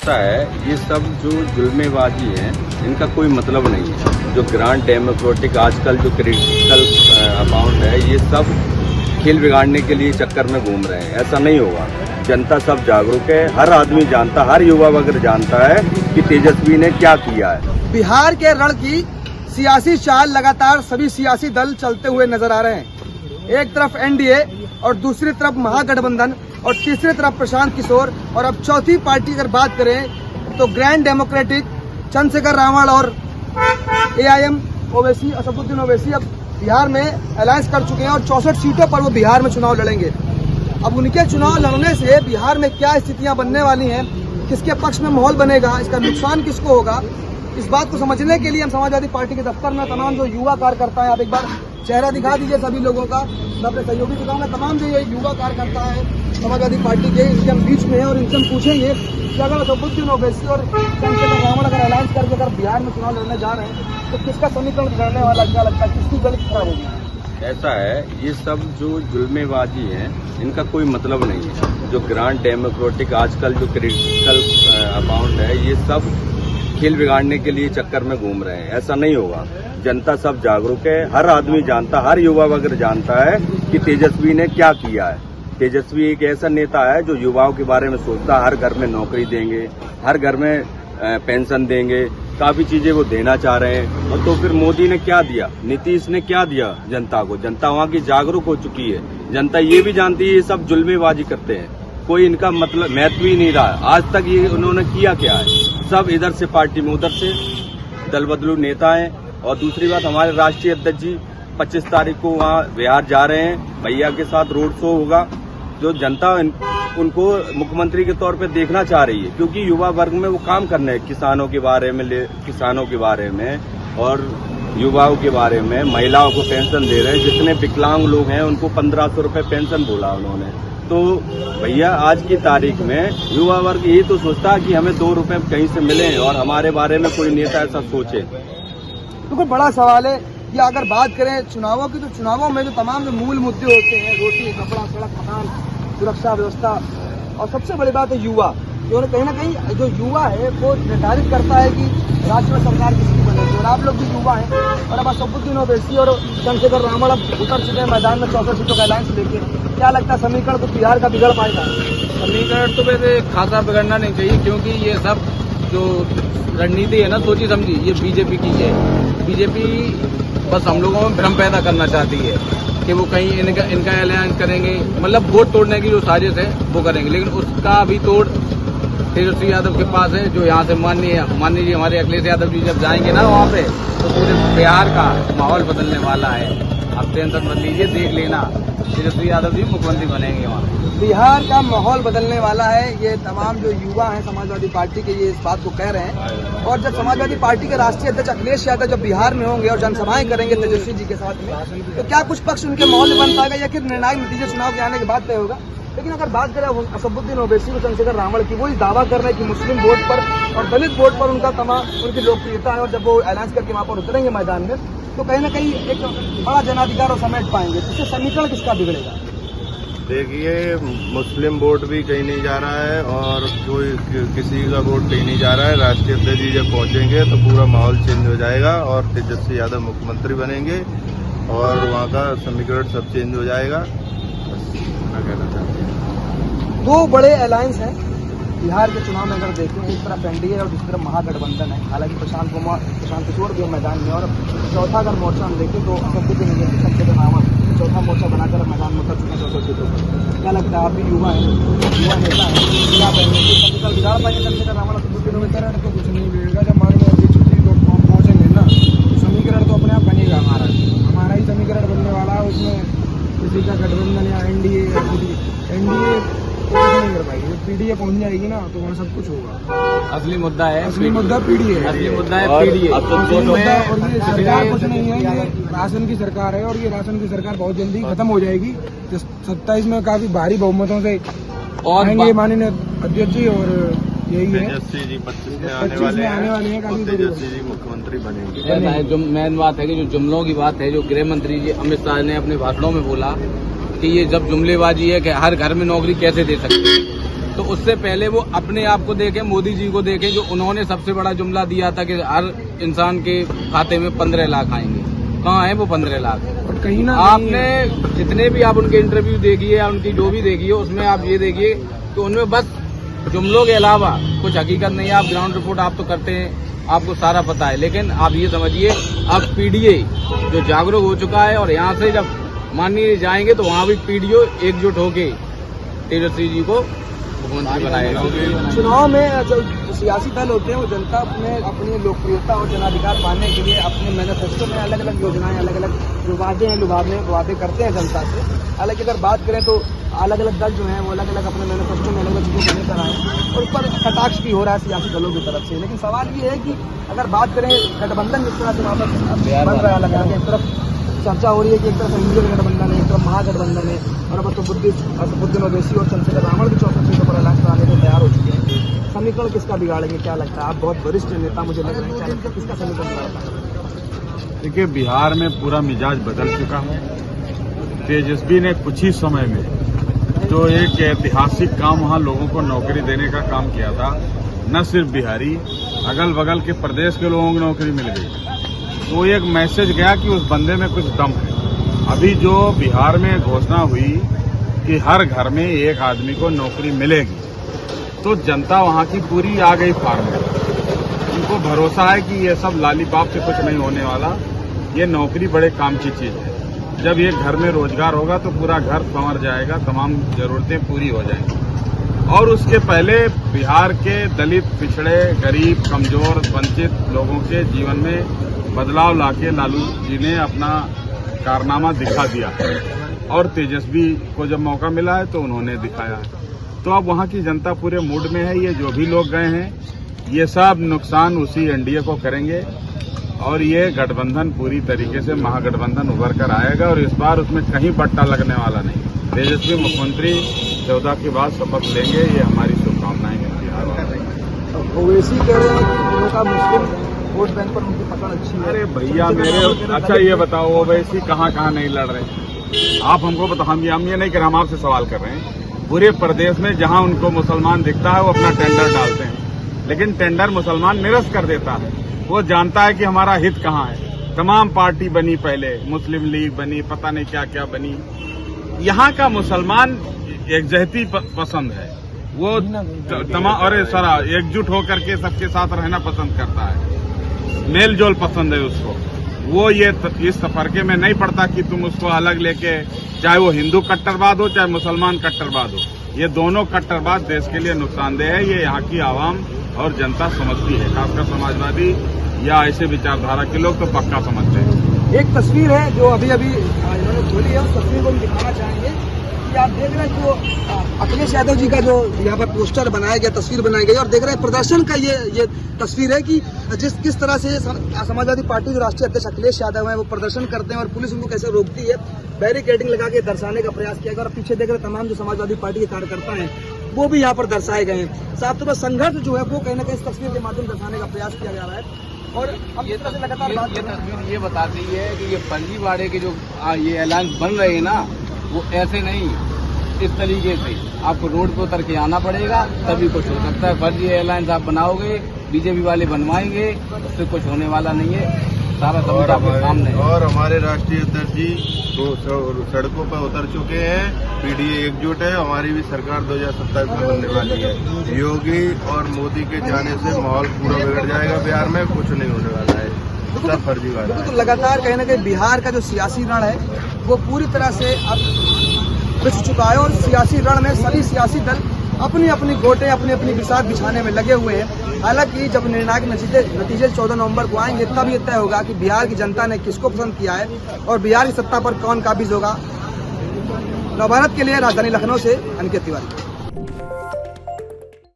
ऐसा है, ये सब जो जुल्मेबाजी है इनका कोई मतलब नहीं है। जो ग्रांड डेमोक्रेटिक आजकल जो क्रिटिकल अमाउंट है, ये सब खेल बिगाड़ने के लिए चक्कर में घूम रहे हैं। ऐसा नहीं होगा। जनता सब जागरूक है, हर आदमी जानता, हर युवा वगैरह जानता है कि तेजस्वी ने क्या किया है। बिहार के रण की सियासी चाल लगातार सभी सियासी दल चलते हुए नजर आ रहे हैं। एक तरफ एनडीए और दूसरी तरफ महागठबंधन और तीसरी तरफ प्रशांत किशोर, और अब चौथी पार्टी अगर बात करें तो ग्रैंड डेमोक्रेटिक चंद्रशेखर रावण और एआईएम ओवैसी, असदुद्दीन ओवैसी अब बिहार में अलायंस कर चुके हैं और 64 सीटों पर वो बिहार में चुनाव लड़ेंगे। अब उनके चुनाव लड़ने से बिहार में क्या स्थितियां बनने वाली हैं, किसके पक्ष में माहौल बनेगा, इसका नुकसान किसको होगा, इस बात को समझने के लिए हम समाजवादी पार्टी के दफ्तर में तमाम जो युवा कार्यकर्ता है, आप एक बार चेहरा दिखा दीजिए सभी लोगों का, मैं अपने सहयोगी दिखाऊंगा, तमाम जो ये युवा कार्यकर्ता है समाजवादी पार्टी के, इनके हम बीच में हैं और इनसे हम पूछेंगे कि अगर असदुद्दीन ओवैसी और चंद्रशेखर रावण अगर अलायंस करके अगर बिहार में चुनाव लड़ने जा रहे हैं तो किसका समीकरण बिगड़ने वाला, क्या लगता है किसकी गलत खराब होगी? ऐसा है, ये सब जो जुल्मेबाजी है इनका कोई मतलब नहीं है। जो ग्रांड डेमोक्रेटिक आजकल जो क्रिटिकल अमाउंट है, ये सब खेल बिगाड़ने के लिए चक्कर में घूम रहे हैं। ऐसा नहीं होगा। जनता सब जागरूक है, हर आदमी जानता, हर युवा वगैरह जानता है कि तेजस्वी ने क्या किया है। तेजस्वी एक ऐसा नेता है जो युवाओं के बारे में सोचता है। हर घर में नौकरी देंगे, हर घर में पेंशन देंगे, काफी चीजें वो देना चाह रहे हैं। और तो फिर मोदी ने क्या दिया, नीतीश ने क्या दिया जनता को? जनता वहाँ की जागरूक हो चुकी है। जनता ये भी जानती है ये सब जुल्मेबाजी करते हैं, कोई इनका मतलब महत्व ही नहीं रहा। आज तक ये उन्होंने किया क्या है? सब इधर से पार्टी में, उधर से दल बदलू नेता हैं। और दूसरी बात, हमारे राष्ट्रीय अध्यक्ष जी 25 तारीख को वहाँ बिहार जा रहे हैं, भैया के साथ रोड शो होगा। जो जनता उनको मुख्यमंत्री के तौर पे देखना चाह रही है, क्योंकि युवा वर्ग में वो काम करने हैं, किसानों के बारे में और युवाओं के बारे में, महिलाओं को पेंशन दे रहे हैं। जितने विकलांग लोग हैं उनको 1500 रुपये पेंशन बोला उन्होंने। तो भैया आज की तारीख में युवा वर्ग यही तो सोचता है कि हमें 2 रुपये कहीं से मिले और हमारे बारे में कोई नेता ऐसा सोचे। तो कोई बड़ा सवाल है कि अगर बात करें चुनावों की, तो चुनावों में जो तमाम जो मूल मुद्दे होते हैं, रोटी कपड़ा सड़क मकान सुरक्षा व्यवस्था, और सबसे बड़ी बात है युवा, जो कहीं ना कहीं जो युवा है वो निर्धारित करता है कि राज्य में सरकार किसकी बनेगी। और आप लोग भी युवा हैं और अब असदुद्दीन ओवैसी और चंद्रशेखर रावण अब उतर चुके हैं मैदान में 64 सीटों का अलायंस लेके। क्या लगता है समीकरण तो बिहार का बिगड़ पाएगा? समीकरण तो वैसे खासा बिगड़ना नहीं चाहिए, क्योंकि ये सब जो रणनीति है ना, सोची समझी, ये बीजेपी की है। बीजेपी बस हम लोगों में भ्रम पैदा करना चाहती है कि वो कहीं इनका अलायंस करेंगे, मतलब वोट तोड़ने की जो साजिश है वो करेंगे। लेकिन उसका भी तोड़ तेजस्वी यादव के पास है, जो यहाँ से माननीय जी हमारे अखिलेश यादव जी जब जाएंगे ना वहाँ पे, तो पूरे बिहार का माहौल बदलने वाला है। आप टेंशन मत लीजिए, देख लेना, तेजस्वी यादव जी मुख्यमंत्री बनेंगे वहाँ। बिहार का माहौल बदलने वाला है, ये तमाम जो युवा हैं समाजवादी पार्टी के, ये इस बात को कह रहे हैं। और जब समाजवादी पार्टी के राष्ट्रीय अध्यक्ष अखिलेश यादव जब बिहार में होंगे और जनसभाएं करेंगे तेजस्वी जी के साथ में, तो क्या कुछ पक्ष उनके माहौल में बन पाएगा या फिर निर्णायक नतीजे चुनाव के आने के बाद तय होगा? लेकिन अगर बात करें असदुद्दीन ओवैसी और चंद्रशेखर रावण की, वो इस दावा कर रहे हैं कि मुस्लिम वोट पर और दलित वोट पर उनकी लोकप्रियता है, और जब वो अलायंस करके वहाँ पर उतरेंगे मैदान में तो कहीं ना कहीं एक बड़ा जनाधिकार और समेट पाएंगे। इससे समीकरण किसका बिगड़ेगा? देखिए, मुस्लिम वोट भी कहीं नहीं जा रहा है और कोई किसी का वोट कहीं नहीं जा रहा है। राष्ट्रीय अध्यक्ष जी जब पहुंचेंगे तो पूरा माहौल चेंज हो जाएगा और तेजस्वी यादव मुख्यमंत्री बनेंगे और वहाँ का समीकरण सब चेंज हो जाएगा। कहना चाहते हैं 2 बड़े अलायंस हैं बिहार के चुनाव में। अगर देखें, एक तरफ एनडीए और दूसरी तरफ महागठबंधन है। हालांकि प्रशांत किशोर भी मैदान में, और चौथा अगर मोर्चा हम देखें तो असदुद्दीन ओवैसी चंद्रशेखर रावण चौथा मोर्चा बनाकर मैदान में उतर चुके हैं 64 सीटों पर। क्या लगता है, आप भी युवा हैं, युवा नेता हैं, क्या कहेंगे समीकरण बिगाड़ पाएंगे चंद्रशेखर रावण असदुद्दीन ओवैसी? तो कुछ नहीं बिगड़ेगा। जब माननीय अध्यक्ष जी लोग पहुंचेंगे ना, तो समीकरण तो अपने आप बनेगा। हमारा ही समीकरण बनने वाला है। उसमें किसी का गठबंधन या एनडीए नहीं कर पाएगी। जब पीडीए पहुंच जाएगी ना तो वहाँ सब कुछ होगा। असली मुद्दा है, असली मुद्दा पीडीए है। असली मुद्दा है पीडीए। और ये सरकार कुछ नहीं है, ये राशन की सरकार है और ये राशन की सरकार बहुत जल्दी खत्म हो जाएगी। 27 में काफी भारी बहुमतों से और आएंगे माननीय अध्यक्ष जी, और यही है तेजस्वी जी 25 में आने वाले हैं। तेजस्वी जी मुख्यमंत्री बनेंगे। जो मेन बात है कि जो जुमलों की बात है, जो गृह मंत्री जी अमित शाह ने अपने भाषणों में बोला कि ये जब जुमलेबाजी है कि हर घर में नौकरी कैसे दे सकते हैं, तो उससे पहले वो अपने आप को देखें, मोदी जी को देखें, जो उन्होंने सबसे बड़ा जुमला दिया था कि हर इंसान के खाते में 15 लाख आएंगे। कहाँ है वो 15 लाख? और कहीं ना आपने जितने भी आप उनके इंटरव्यू देखिए या उनकी जो भी देखिए, उसमें आप ये देखिए कि उनमें बस जुमलों के अलावा कुछ हकीकत नहीं है। आप ग्राउंड रिपोर्ट आप तो करते हैं, आपको सारा पता है, लेकिन आप ये समझिए अब पीडीए जो जागरूक हो चुका है और यहाँ से जब माननीय जाएंगे तो वहाँ भी पीडीओ एकजुट होके तेजस्वी जी को मुख्यमंत्री बनाएगा। चुनाव में जो सियासी दल होते हैं वो जनता अपनी लोकप्रियता और जनाधिकार पाने के लिए अपने मैनिफेस्टो में अलग अलग योजनाएं, अलग अलग जो वादे हैं लुभावने वादे करते हैं जनता से। हालांकि अगर बात करें तो अलग अलग दल जो हैं वो अलग अलग अपने मैनिफेस्टो में अलग अलग चीजें लेकर आए और उस पर कटाक्ष भी हो रहा है सियासी दलों की तरफ से। लेकिन सवाल ये है कि अगर बात करें गठबंधन जिस तरह से वहाँ पर बन रहा है, अलग अलग एक तरफ चर्चा हो रही है कि एक तरफ इंडियन गठबंधन है, एक तरफ महागठबंधन है, और अब असदुद्दीन ओवैसी और चंद्रशेखर रावण भी 64 सीटों पर ऐलान कराने को तैयार हो चुके हैं। समीकरण किसका बिगाड़ेंगे, क्या लगता है? आप बहुत वरिष्ठ नेता मुझे लग रहे हैं, क्या लगता है किसका समीकरण बिगाड़ेगा? देखिए, बिहार में पूरा मिजाज बदल चुका है। तेजस्वी ने कुछ ही समय में जो एक ऐतिहासिक काम वहां लोगों को नौकरी देने का काम किया था, न सिर्फ बिहारी, अगल बगल के प्रदेश के लोगों को नौकरी मिल गई। तो एक मैसेज गया कि उस बंदे में कुछ दम है। अभी जो बिहार में घोषणा हुई कि हर घर में एक आदमी को नौकरी मिलेगी, तो जनता वहां की पूरी आ गई फार्म में। उनको भरोसा है कि ये सब लालीपाप से कुछ नहीं होने वाला, ये नौकरी बड़े काम की चीज है। जब एक घर में रोजगार होगा तो पूरा घर संवर जाएगा, तमाम जरूरतें पूरी हो जाएंगी। और उसके पहले बिहार के दलित, पिछड़े, गरीब, कमजोर, वंचित लोगों के जीवन में बदलाव लाके लालू जी ने अपना कारनामा दिखा दिया है और तेजस्वी को जब मौका मिला है तो उन्होंने दिखाया है। तो अब वहां की जनता पूरे मूड में है। ये जो भी लोग गए हैं ये सब नुकसान उसी एनडीए को करेंगे और ये गठबंधन पूरी तरीके से महागठबंधन उभर कर आएगा और इस बार उसमें कहीं बट्टा लगने वाला नहीं। तेजस्वी मुख्यमंत्री 14 के बाद शपथ लेंगे, ये हमारी शुभकामनाएं हैं बिहार वाले। ओवैसी कह रहे हैं कि उनका मुस्लिम वोट बैंक पर उनकी पकड़ अच्छी है। अरे भैया मेरे, अच्छा ये बताओ ओवैसी कहाँ नहीं लड़ रहे? आप हमको बताओ, हम ये नहीं कर, हम आपसे सवाल कर रहे हैं। पूरे प्रदेश में जहाँ उनको मुसलमान दिखता है वो अपना टेंडर डालते हैं, लेकिन टेंडर मुसलमान निरस्त कर देता है। वो जानता है कि हमारा हित कहाँ है। तमाम पार्टी बनी, पहले मुस्लिम लीग बनी, पता नहीं क्या क्या बनी। यहाँ का मुसलमान एकजहती पसंद है, वो तमाम और सारा एकजुट होकर के सबके साथ रहना पसंद करता है, मेल जोल पसंद है उसको। वो ये इस तफरके में नहीं पड़ता कि तुम उसको अलग लेके, चाहे वो हिंदू कट्टरवाद हो चाहे मुसलमान कट्टरवाद हो, ये दोनों कट्टरवाद देश के लिए नुकसानदेह है। ये यहाँ की आवाम और जनता समझती है, खासकर समाजवादी या ऐसे विचारधारा के लोग तो पक्का समझते हैं। एक तस्वीर है जो अभी इन्होंने खोली है, उस तस्वीर को हम दिखाना चाहेंगे कि आप देख रहे हैं जो अखिलेश यादव जी का जो यहाँ पर पोस्टर बनाया गया, तस्वीर बनाई गई, और देख रहे हैं प्रदर्शन का ये तस्वीर है कि किस तरह से समाजवादी पार्टी जो राष्ट्रीय अध्यक्ष अखिलेश यादव है वो प्रदर्शन करते हैं और पुलिस उनको कैसे रोकती है, बैरिकेडिंग लगा के दर्शाने का प्रयास किया गया। और पीछे देख रहे तमाम जो समाजवादी पार्टी के कार्यकर्ता हैं वो भी यहाँ पर दर्शाए गए हैं। साफ तौर पर संघर्ष जो है वो कहीं ना कहीं इस तस्वीर के माध्यम दर्शाने का प्रयास किया जा रहा है। और अब ये तस्वीर ये बताती है कि ये फर्जीवाड़े के जो ये ऐलान बन रहे हैं ना, वो ऐसे नहीं, इस तरीके से आपको रोड पे उतर के आना पड़ेगा तभी कुछ हो सकता है। फर्जी एयरलाइंस आप बनाओगे, बीजेपी वाले बनवाएंगे, उससे कुछ होने वाला नहीं है। सारा सबूत आपके सामने है। और हमारे राष्ट्रीय अध्यक्ष जी तो सड़कों पर उतर चुके हैं, पीडीए एकजुट है। हमारी भी सरकार 2027 में बनने वाली है। योगी और मोदी के जाने से माहौल पूरा बिगड़ जाएगा बिहार में, कुछ नहीं होने वाला है, सब फर्जीवाड़ा है। तो लगातार कहीं ना कहीं बिहार का जो सियासी रण है वो पूरी तरह से अब पिस चुका है और सियासी रण में सभी सियासी दल अपनी अपनी गोटे अपनी अपनी बिसात बिछाने में लगे हुए हैं। हालांकि जब निर्णायक नतीजे 14 नवंबर को आएंगे तब ये तय होगा कि बिहार की जनता ने किसको पसंद किया है और बिहार की सत्ता पर कौन काबिज होगा। नवभारत के लिए राजधानी लखनऊ से अंकित तिवारी।